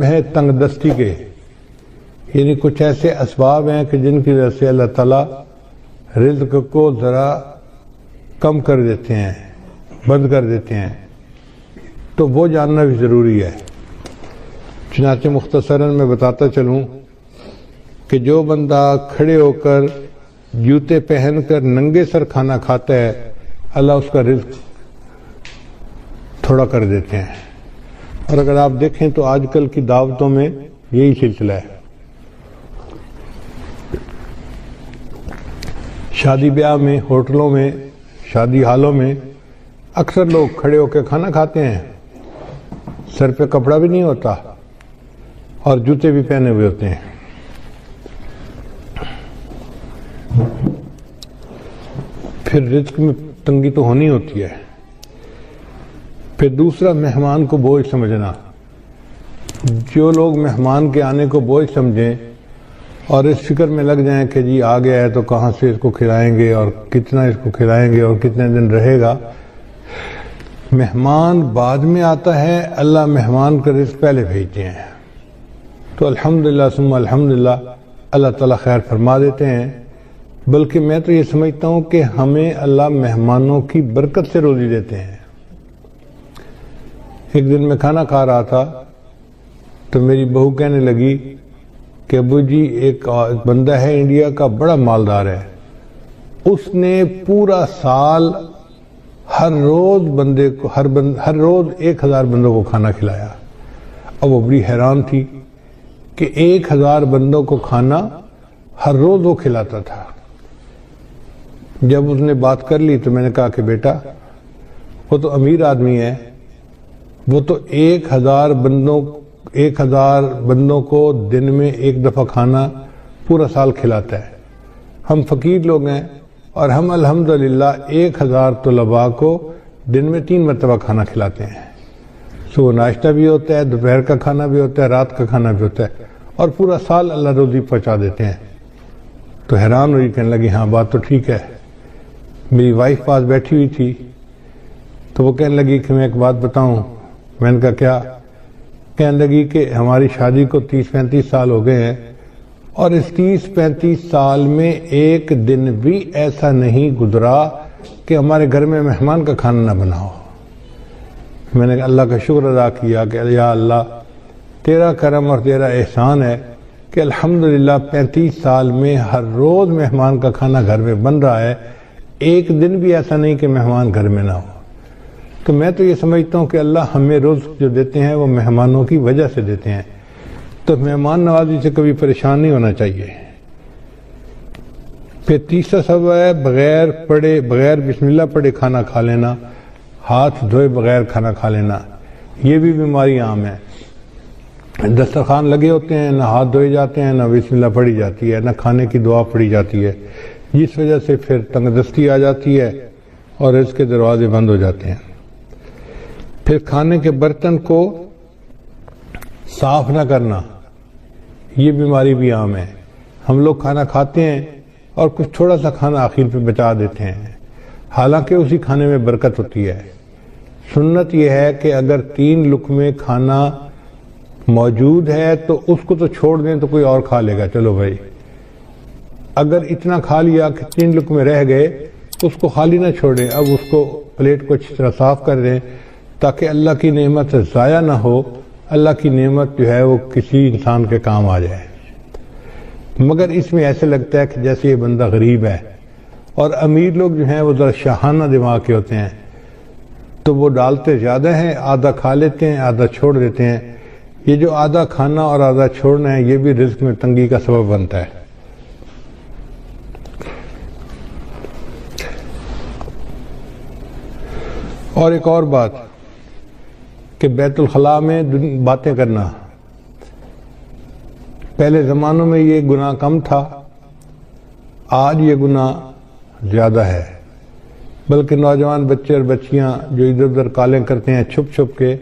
ہے تنگ دستی کے، یعنی کچھ ایسے اسباب ہیں کہ جن کی وجہ سے اللہ تعالیٰ رزق کو ذرا کم کر دیتے ہیں، بند کر دیتے ہیں، تو وہ جاننا بھی ضروری ہے۔ چنانچہ مختصراً میں بتاتا چلوں کہ جو بندہ کھڑے ہو کر جوتے پہن کر ننگے سر کھانا کھاتا ہے، اللہ اس کا رزق تھوڑا کر دیتے ہیں۔ اور اگر آپ دیکھیں تو آج کل کی دعوتوں میں یہی سلسلہ ہے۔ شادی بیاہ میں، ہوٹلوں میں، شادی ہالوں میں اکثر لوگ کھڑے ہو کے کھانا کھاتے ہیں، سر پہ کپڑا بھی نہیں ہوتا اور جوتے بھی پہنے ہوئے ہوتے ہیں۔ پھر رزق میں تنگی تو ہونی ہوتی ہے۔ پھر دوسرا، مہمان کو بوجھ سمجھنا۔ جو لوگ مہمان کے آنے کو بوجھ سمجھیں اور اس فکر میں لگ جائیں کہ جی آ گیا ہے تو کہاں سے اس کو کھلائیں گے اور کتنا اس کو کھلائیں گے اور کتنے دن رہے گا، مہمان بعد میں آتا ہے، اللہ مہمان کا رزق پہلے بھیجتے ہیں، تو الحمدللہ ثم الحمدللہ اللہ تعالیٰ خیر فرما دیتے ہیں۔ بلکہ میں تو یہ سمجھتا ہوں کہ ہمیں اللہ مہمانوں کی برکت سے روزی دیتے ہیں۔ ایک دن میں کھانا کھا رہا تھا تو میری بہو کہنے لگی کہ ابو جی ایک بندہ ہے انڈیا کا، بڑا مالدار ہے، اس نے پورا سال ہر روز بندے کو ہر روز 1000 بندوں کو کھانا کھلایا۔ اب وہ بڑی حیران تھی کہ 1000 بندوں کو کھانا ہر روز وہ کھلاتا تھا۔ جب اس نے بات کر لی تو میں نے کہا کہ بیٹا وہ تو امیر آدمی ہے، وہ تو 1000 بندوں کو دن میں ایک دفعہ کھانا پورا سال کھلاتا ہے۔ ہم فقیر لوگ ہیں اور ہم الحمدللہ 1000 طلباء کو دن میں 3 مرتبہ کھانا کھلاتے ہیں۔ صبح ناشتہ بھی ہوتا ہے، دوپہر کا کھانا بھی ہوتا ہے، رات کا کھانا بھی ہوتا ہے، اور پورا سال اللہ روزی پہنچا دیتے ہیں۔ تو حیران ہوئی، کہنے لگی ہاں بات تو ٹھیک ہے۔ میری وائف پاس بیٹھی ہوئی تھی تو وہ کہنے لگی کہ میں ایک بات بتاؤں۔ میں نے کہا کیا؟ کہنے لگی کہ ہماری شادی کو 30-35 سال ہو گئے ہیں اور اس 30-35 سال میں ایک دن بھی ایسا نہیں گزرا کہ ہمارے گھر میں مہمان کا کھانا نہ بنا ہو۔ میں نے اللہ کا شکر ادا کیا کہ یا اللہ تیرا کرم اور تیرا احسان ہے کہ الحمدللہ 35 سال میں ہر روز مہمان کا کھانا گھر میں بن رہا ہے، ایک دن بھی ایسا نہیں کہ مہمان گھر میں نہ ہو۔ تو میں تو یہ سمجھتا ہوں کہ اللہ ہمیں رزق جو دیتے ہیں وہ مہمانوں کی وجہ سے دیتے ہیں، تو مہمان نوازی سے کبھی پریشان نہیں ہونا چاہیے۔ پھر تیسرا سبب ہے بغیر بسم اللہ پڑھے کھانا کھا لینا، ہاتھ دھوئے بغیر کھانا کھا لینا، یہ بھی بیماری عام ہے۔ دسترخوان لگے ہوتے ہیں، نہ ہاتھ دھوئے جاتے ہیں، نہ بسم اللہ پڑھی جاتی ہے، نہ کھانے کی دعا پڑھی جاتی ہے، جس وجہ سے پھر تنگ دستی آ جاتی ہے اور اس کے دروازے بند ہو جاتے ہیں۔ پھر کھانے کے برتن کو صاف نہ کرنا، یہ بیماری بھی عام ہے۔ ہم لوگ کھانا کھاتے ہیں اور کچھ تھوڑا سا کھانا آخر پہ بچا دیتے ہیں، حالانکہ اسی کھانے میں برکت ہوتی ہے۔ سنت یہ ہے کہ اگر 3 لقمے کھانا موجود ہے تو اس کو تو چھوڑ دیں تو کوئی اور کھا لے گا، چلو بھائی۔ اگر اتنا کھا لیا کہ 3 لقمے رہ گئے تو اس کو خالی نہ چھوڑیں، اب اس کو پلیٹ کو اچھی طرح صاف کر دیں تاکہ اللہ کی نعمت ضائع نہ ہو، اللہ کی نعمت جو ہے وہ کسی انسان کے کام آ جائے۔ مگر اس میں ایسے لگتا ہے کہ جیسے یہ بندہ غریب ہے، اور امیر لوگ جو ہیں وہ ذرا شاہانہ دماغ کے ہوتے ہیں تو وہ ڈالتے زیادہ ہیں، آدھا کھا لیتے ہیں، آدھا چھوڑ دیتے ہیں۔ یہ جو آدھا کھانا اور آدھا چھوڑنا ہے یہ بھی رزق میں تنگی کا سبب بنتا ہے۔ اور ایک اور بات کہ بیت الخلاء میں باتیں کرنا، پہلے زمانوں میں یہ گناہ کم تھا، آج یہ گناہ زیادہ ہے۔ بلکہ نوجوان بچے اور بچیاں جو ادھر ادھر کالیں کرتے ہیں چھپ چھپ کے،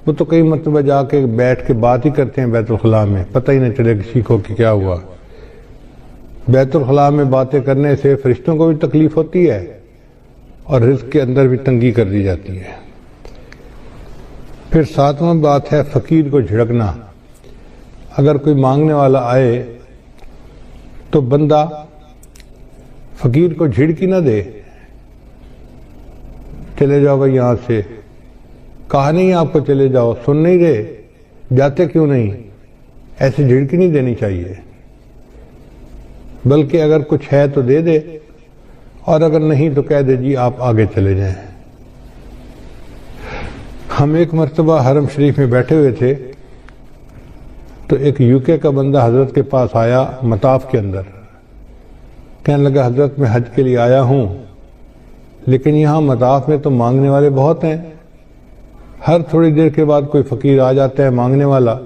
وہ تو کئی مرتبہ جا کے بیٹھ کے بات ہی کرتے ہیں بیت الخلاء میں، پتہ ہی نہیں چلے کسی کو کہ کیا ہوا۔ بیت الخلاء میں باتیں کرنے سے فرشتوں کو بھی تکلیف ہوتی ہے اور رزق کے اندر بھی تنگی کر دی جاتی ہے۔ پھر ساتواں بات ہے فقیر کو جھڑکنا. اگر کوئی مانگنے والا آئے تو بندہ فقیر کو جھڑکی نہ دے, چلے جاؤ بھائی یہاں سے, کہا نہیں آپ کو چلے جاؤ, سن نہیں رہے, جاتے کیوں نہیں, ایسے جھڑکی نہیں دینی چاہیے. بلکہ اگر کچھ ہے تو دے دے, اور اگر نہیں تو کہہ دے جی آپ آگے چلے جائیں. ہم ایک مرتبہ حرم شریف میں بیٹھے ہوئے تھے تو ایک یو کے کا بندہ حضرت کے پاس آیا مطاف کے اندر, کہنے لگا حضرت میں حج کے لیے آیا ہوں, لیکن یہاں مطاف میں تو مانگنے والے بہت ہیں, ہر تھوڑی دیر کے بعد کوئی فقیر آ جاتا ہے مانگنے والا,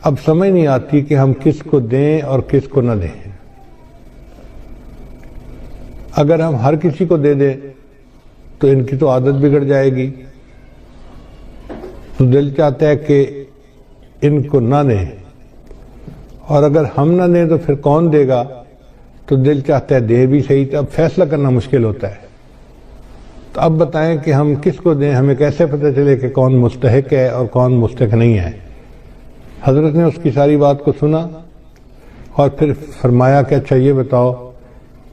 اب سمجھ نہیں آتی کہ ہم کس کو دیں اور کس کو نہ دیں. اگر ہم ہر کسی کو دے دیں تو ان کی تو عادت بگڑ جائے گی, تو دل چاہتا ہے کہ ان کو نہ دیں, اور اگر ہم نہ دیں تو پھر کون دے گا, تو دل چاہتا ہے دے بھی صحیح, تو اب فیصلہ کرنا مشکل ہوتا ہے. تو اب بتائیں کہ ہم کس کو دیں, ہمیں کیسے پتہ چلے کہ کون مستحق ہے اور کون مستحق نہیں ہے. حضرت نے اس کی ساری بات کو سنا اور پھر فرمایا کہ اچھا یہ بتاؤ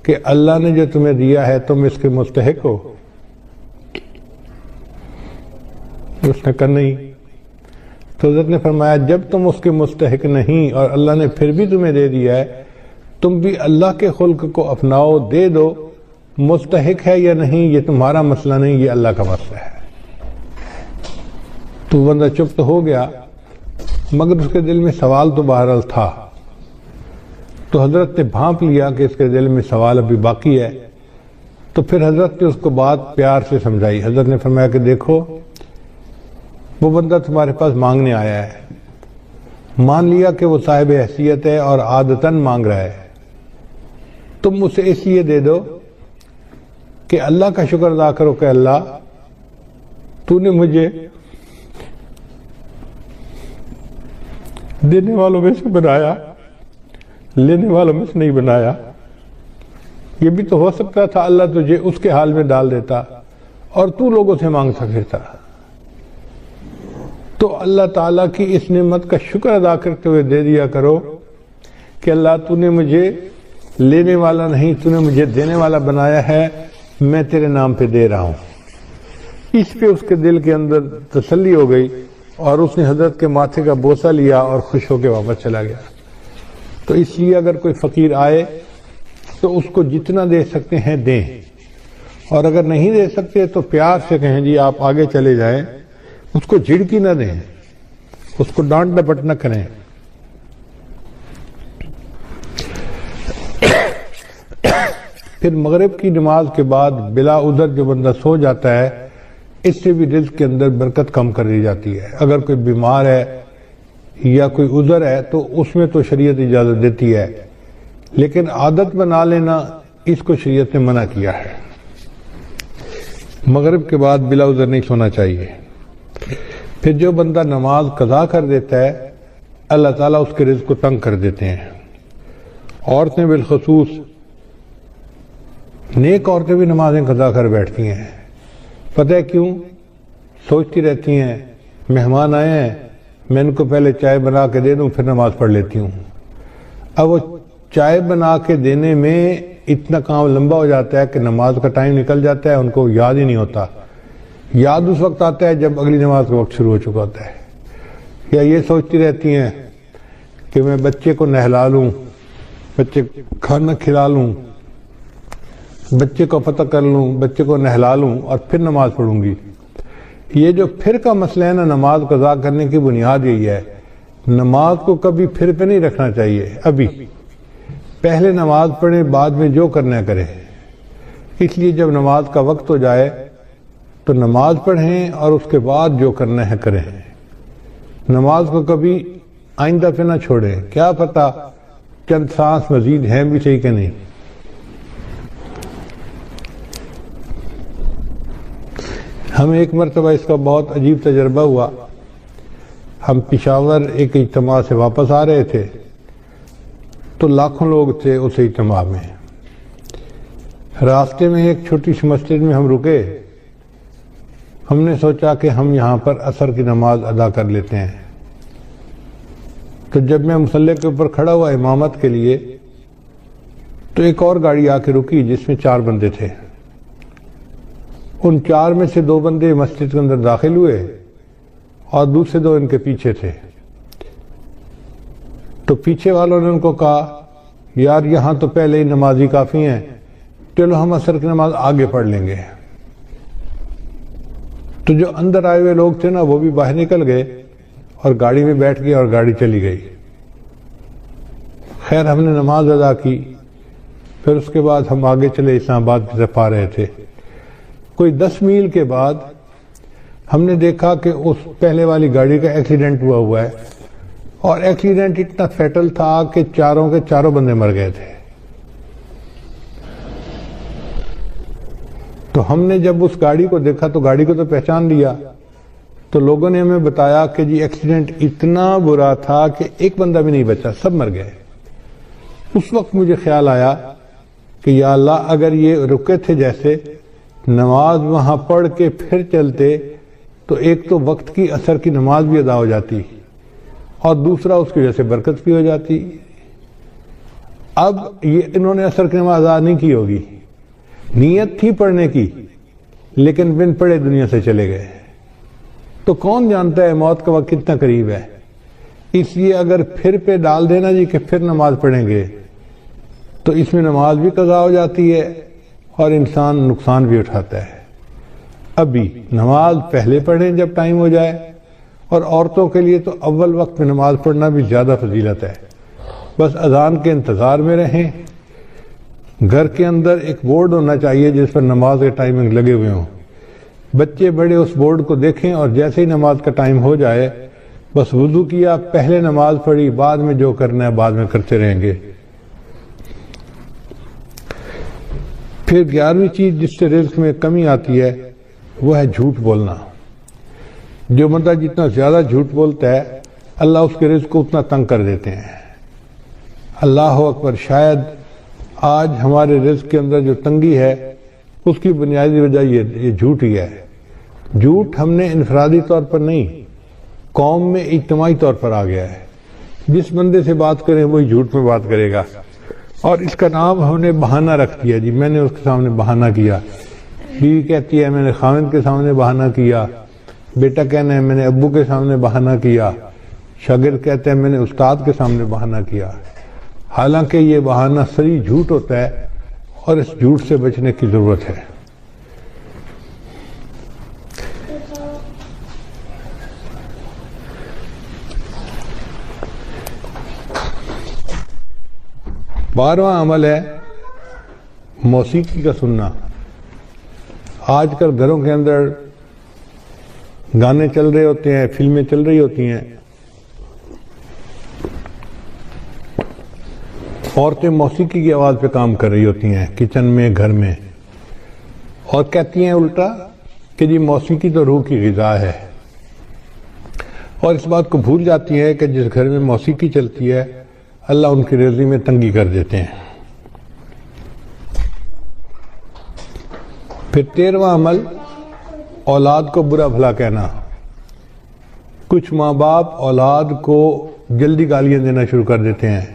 کہ اللہ نے جو تمہیں دیا ہے تم اس کے مستحق ہو؟ اس نے کہا نہیں. تو حضرت نے فرمایا جب تم اس کے مستحق نہیں اور اللہ نے پھر بھی تمہیں دے دیا ہے, تم بھی اللہ کے خلق کو اپناؤ, دے دو, مستحق ہے یا نہیں یہ تمہارا مسئلہ نہیں, یہ اللہ کا مسئلہ ہے. تو بندہ چپ تو ہو گیا, مگر اس کے دل میں سوال تو بہرحال تھا. تو حضرت نے بھانپ لیا کہ اس کے دل میں سوال ابھی باقی ہے, تو پھر حضرت نے اس کو بات پیار سے سمجھائی. حضرت نے فرمایا کہ دیکھو وہ بندہ تمہارے پاس مانگنے آیا ہے, مان لیا کہ وہ صاحب حیثیت ہے اور عادتاً مانگ رہا ہے, تم اسے اس لیے دے دو کہ اللہ کا شکر ادا کرو کہ اللہ تو نے مجھے دینے والوں میں سے بنایا, لینے والوں میں سے نہیں بنایا. یہ بھی تو ہو سکتا تھا اللہ تجھے اس کے حال میں ڈال دیتا اور تو لوگوں سے مانگتا پھرتا. تو اللہ تعالیٰ کی اس نعمت کا شکر ادا کرتے ہوئے دے دیا کرو کہ اللہ تو نے مجھے لینے والا نہیں, تو نے مجھے دینے والا بنایا ہے, میں تیرے نام پہ دے رہا ہوں. اس پہ اس کے دل کے اندر تسلی ہو گئی اور اس نے حضرت کے ماتھے کا بوسہ لیا اور خوش ہو کے واپس چلا گیا. تو اس لیے اگر کوئی فقیر آئے تو اس کو جتنا دے سکتے ہیں دیں, اور اگر نہیں دے سکتے تو پیار سے کہیں جی آپ آگے چلے جائیں, اس کو جھڑکی نہ دیں, اس کو ڈانٹ ڈپٹ نہ کریں. پھر مغرب کی نماز کے بعد بلا عذر جو بندہ سو جاتا ہے, اس سے بھی رزق کے اندر برکت کم کر دی جاتی ہے. اگر کوئی بیمار ہے یا کوئی عذر ہے تو اس میں تو شریعت اجازت دیتی ہے, لیکن عادت بنا لینا اس کو شریعت نے منع کیا ہے. مغرب کے بعد بلا عذر نہیں سونا چاہیے. پھر جو بندہ نماز قضا کر دیتا ہے اللہ تعالیٰ اس کے رزق کو تنگ کر دیتے ہیں. عورتیں بالخصوص, نیک عورتیں بھی نمازیں قضا کر بیٹھتی ہیں. پتہ ہے کیوں؟ سوچتی رہتی ہیں مہمان آئے ہیں, میں ان کو پہلے چائے بنا کے دے دوں پھر نماز پڑھ لیتی ہوں. اب وہ چائے بنا کے دینے میں اتنا کام لمبا ہو جاتا ہے کہ نماز کا ٹائم نکل جاتا ہے, ان کو یاد ہی نہیں ہوتا. یاد اس وقت آتا ہے جب اگلی نماز کا وقت شروع ہو چکا ہوتا ہے. یا یہ سوچتی رہتی ہیں کہ میں بچے کو نہلا لوں, بچے کھانا کھلا لوں, بچے کو فتح کر لوں, بچے کو نہلا لوں اور پھر نماز پڑھوں گی. یہ جو پھر کا مسئلہ ہے نا, نماز قضا کرنے کی بنیاد یہی ہے. نماز کو کبھی پھر پہ نہیں رکھنا چاہیے. ابھی پہلے نماز پڑھیں, بعد میں جو کرنا کریں. اس لیے جب نماز کا وقت ہو جائے تو نماز پڑھیں اور اس کے بعد جو کرنا ہے کریں. نماز کو کبھی آئندہ پہ نہ چھوڑیں, کیا پتہ چند سانس مزید ہیں بھی صحیح کہ نہیں. ہمیں ایک مرتبہ اس کا بہت عجیب تجربہ ہوا. ہم پشاور ایک اجتماع سے واپس آ رہے تھے تو لاکھوں لوگ تھے اس اجتماع میں. راستے میں ایک چھوٹی سی مسجد میں ہم رکے ہم نے سوچا کہ ہم یہاں پر عصر کی نماز ادا کر لیتے ہیں۔ تو جب میں مصلی کے اوپر کھڑا ہوا امامت کے لیے تو ایک اور گاڑی آ کے رکی جس میں 4 بندے تھے۔ ان 4 میں سے 2 بندے مسجد کے اندر داخل ہوئے اور دوسرے 2 ان کے پیچھے تھے۔ تو پیچھے والوں نے ان کو کہا یار یہاں تو پہلے ہی نمازی کافی ہیں، چلو ہم عصر کی نماز آگے پڑھ لیں گے۔ تو جو اندر آئے ہوئے لوگ تھے نا وہ بھی باہر نکل گئے اور گاڑی میں بیٹھ گئے اور گاڑی چلی گئی۔ خیر ہم نے نماز ادا کی، پھر اس کے بعد ہم آگے چلے اسلام آباد کی طرف آ رہے تھے۔ کوئی 10 میل کے بعد ہم نے دیکھا کہ اس پہلے والی گاڑی کا ایکسیڈنٹ ہوا ہے، اور ایکسیڈنٹ اتنا فیٹل تھا کہ چاروں کے چاروں بندے مر گئے تھے۔ تو ہم نے جب اس گاڑی کو دیکھا تو گاڑی کو تو پہچان لیا، تو لوگوں نے ہمیں بتایا کہ جی ایکسیڈنٹ اتنا برا تھا کہ ایک بندہ بھی نہیں بچا، سب مر گئے۔ اس وقت مجھے خیال آیا کہ یا اللہ اگر یہ رکے تھے جیسے نماز وہاں پڑھ کے پھر چلتے تو ایک تو وقت کی عصر کی نماز بھی ادا ہو جاتی اور دوسرا اس کی وجہ سے برکت بھی ہو جاتی۔ اب یہ انہوں نے عصر کی نماز ادا نہیں کی ہوگی، نیت تھی پڑھنے کی لیکن بن پڑھے دنیا سے چلے گئے۔ تو کون جانتا ہے موت کا وقت کتنا قریب ہے، اس لیے اگر پھر پہ ڈال دینا جی کہ پھر نماز پڑھیں گے تو اس میں نماز بھی قضا ہو جاتی ہے اور انسان نقصان بھی اٹھاتا ہے۔ ابھی نماز پہلے پڑھیں جب ٹائم ہو جائے، اور عورتوں کے لیے تو اول وقت میں نماز پڑھنا بھی زیادہ فضیلت ہے۔ بس اذان کے انتظار میں رہیں، گھر کے اندر ایک بورڈ ہونا چاہیے جس پر نماز کے ٹائمنگ لگے ہوئے ہوں، بچے بڑے اس بورڈ کو دیکھیں اور جیسے ہی نماز کا ٹائم ہو جائے بس وضو کیا، پہلے نماز پڑھی، بعد میں جو کرنا ہے بعد میں کرتے رہیں گے۔ پھر 11ویں چیز جس سے رزق میں کمی آتی ہے وہ ہے جھوٹ بولنا۔ جو بندہ جتنا زیادہ جھوٹ بولتا ہے اللہ اس کے رزق کو اتنا تنگ کر دیتے ہیں۔ اللہ اکبر، شاید آج ہمارے رزق کے اندر جو تنگی ہے اس کی بنیادی وجہ یہ جھوٹ ہی ہے۔ جھوٹ ہم نے انفرادی طور پر نہیں، قوم میں اجتماعی طور پر آ گیا ہے۔ جس بندے سے بات کریں وہی جھوٹ میں بات کرے گا، اور اس کا نام ہم نے بہانہ رکھ دیا جی میں نے اس کے سامنے بہانہ کیا، بیوی کہتی ہے میں نے خاوند کے سامنے بہانہ کیا، بیٹا کہنا ہے میں نے ابو کے سامنے بہانہ کیا، شاگرد کہتے ہیں میں نے استاد کے سامنے بہانہ کیا۔ حالانکہ یہ بہانہ صریح جھوٹ ہوتا ہے اور اس جھوٹ سے بچنے کی ضرورت ہے۔ بارہواں عمل ہے موسیقی کا سننا۔ آج کل گھروں کے اندر گانے چل رہے ہوتے ہیں، فلمیں چل رہی ہوتی ہیں، عورتیں موسیقی کی آواز پہ کام کر رہی ہوتی ہیں کچن میں، گھر میں، اور کہتی ہیں الٹا کہ جی موسیقی تو روح کی غذا ہے، اور اس بات کو بھول جاتی ہیں کہ جس گھر میں موسیقی چلتی ہے اللہ ان کی رزق میں تنگی کر دیتے ہیں۔ پھر 13واں عمل اولاد کو برا بھلا کہنا۔ کچھ ماں باپ اولاد کو جلدی گالیاں دینا شروع کر دیتے ہیں،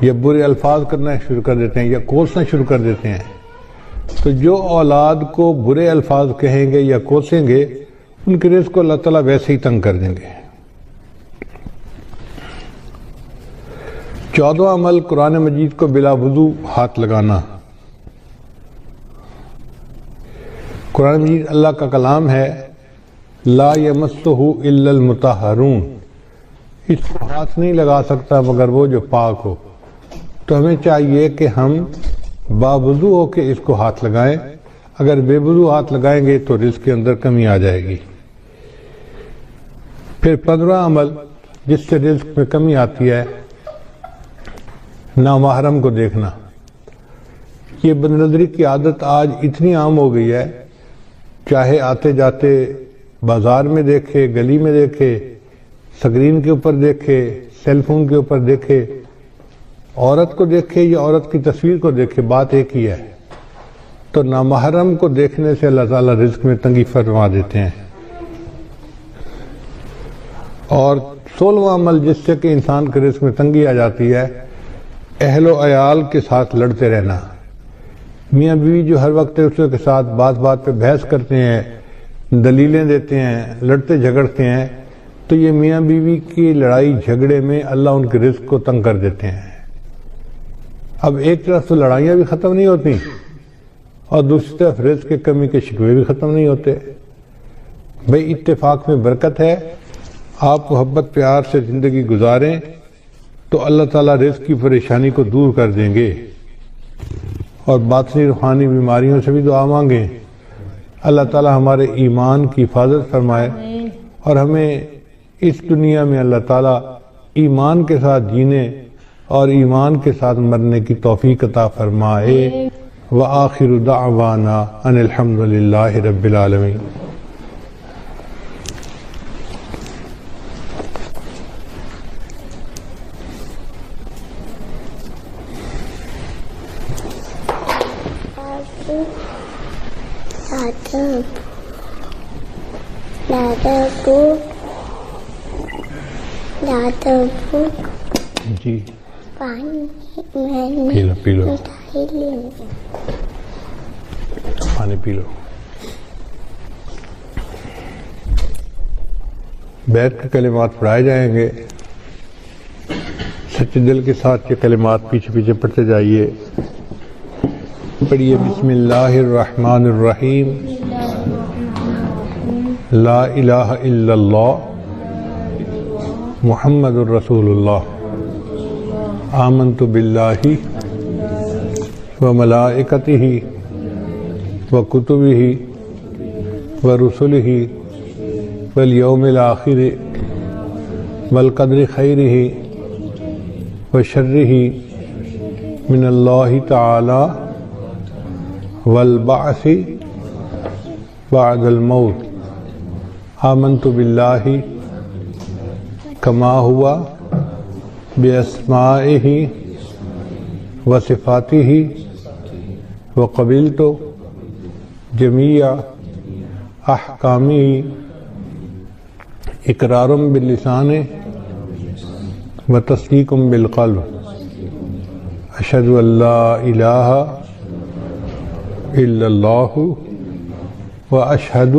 یا برے الفاظ کرنا شروع کر دیتے ہیں، یا کوسنا شروع کر دیتے ہیں۔ تو جو اولاد کو برے الفاظ کہیں گے یا کوسیں گے ان کے رزق کو اللہ تعالیٰ ویسے ہی تنگ کر دیں گے۔ 14واں عمل قرآن مجید کو بلا وضو ہاتھ لگانا۔ قرآن مجید اللہ کا کلام ہے، لا یمسہ الا المطہرون، اس کو ہاتھ نہیں لگا سکتا مگر وہ جو پاک ہو۔ تو ہمیں چاہیے کہ ہم باوضو ہو کے اس کو ہاتھ لگائیں، اگر بے وضو ہاتھ لگائیں گے تو رزق کے اندر کمی آ جائے گی۔ پھر 15واں عمل جس سے رزق میں کمی آتی ہے نامحرم کو دیکھنا۔ یہ بد نظری کی عادت آج اتنی عام ہو گئی ہے، چاہے آتے جاتے بازار میں دیکھے، گلی میں دیکھے، سکرین کے اوپر دیکھے، سیل فون کے اوپر دیکھے، عورت کو دیکھے یا عورت کی تصویر کو دیکھے، بات ایک ہی ہے۔ تو نامحرم کو دیکھنے سے اللہ تعالیٰ رزق میں تنگی فرما دیتے ہیں۔ اور 16واں عمل جس سے کہ انسان کے رزق میں تنگی آ جاتی ہے، اہل و عیال کے ساتھ لڑتے رہنا۔ میاں بیوی جو ہر وقت دوسرے کے ساتھ بات بات پہ بحث کرتے ہیں، دلیلیں دیتے ہیں، لڑتے جھگڑتے ہیں، تو یہ میاں بیوی کی لڑائی جھگڑے میں اللہ ان کے رزق کو تنگ کر دیتے ہیں۔ اب ایک طرف تو لڑائیاں بھی ختم نہیں ہوتی اور دوسری طرف رزق کی کمی کے شکوے بھی ختم نہیں ہوتے۔ بھئی اتفاق میں برکت ہے، آپ محبت پیار سے زندگی گزاریں تو اللہ تعالیٰ رزق کی پریشانی کو دور کر دیں گے۔ اور باطنی روحانی بیماریوں سے بھی دعا مانگیں، اللہ تعالیٰ ہمارے ایمان کی حفاظت فرمائے اور ہمیں اس دنیا میں اللہ تعالیٰ ایمان کے ساتھ جینے اور ایمان کے ساتھ مرنے کی توفیق عطا فرمائے۔ وآخر دعوانا ان الحمد للہ رب العالمین۔ جی پی لو پی لو، پانی پی لو۔ بیٹھ کے کلمات پڑھائے جائیں گے، سچے دل کے ساتھ یہ کلمات پیچھے پیچھے پڑھتے جائیے۔ پڑھیے بسم اللہ الرحمن الرحیم، لا الہ الا اللہ محمد الرسول اللہ، آمنت باللہ وملائکتہ وکتبہ ورسلہ والیوم الآخر والقدر خیرہ وشرہ من اللہ تعالی والبعث بعد الموت، آمنت باللہ کما ہوا باسمائہ وصفاتہ وقبلت جمیع احکامہ اقرار باللسان وتصدیق بالقلب، اشہد ان لا الہ الا اللہ واشہد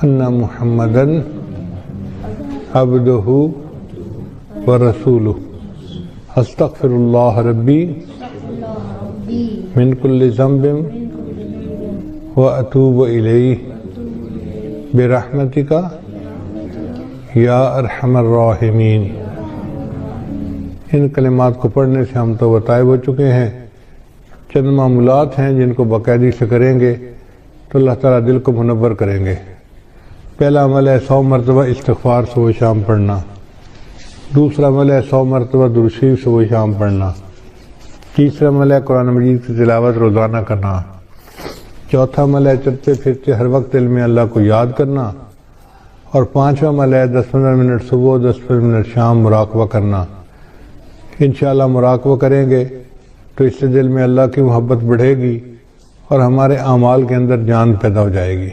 ان محمدا عبدہ ورسولہ، استغفر اللہ ربی من کل ذنب واتوب الیہ برحمتک یا ارحم الراحمین۔ ان کلمات کو پڑھنے سے ہم تو بتائے ہو چکے ہیں، چند معمولات ہیں جن کو باقاعدگی سے کریں گے تو اللہ تعالیٰ دل کو منور کریں گے۔ پہلا عمل ہے 100 مرتبہ استغفار صبح شام پڑھنا، دوسرا عمل ہے 100 مرتبہ درود شریف صبح شام پڑھنا، تیسرا عمل ہے قرآن مجید کی تلاوت روزانہ کرنا، چوتھا عمل ہے چلتے پھرتے ہر وقت علم اللہ کو یاد کرنا، اور پانچواں عمل ہے 10-15 منٹ صبح 10-15 منٹ شام مراقبہ کرنا۔ انشاءاللہ مراقبہ کریں گے تو اس سے دل میں اللہ کی محبت بڑھے گی اور ہمارے اعمال کے اندر جان پیدا ہو جائے گی۔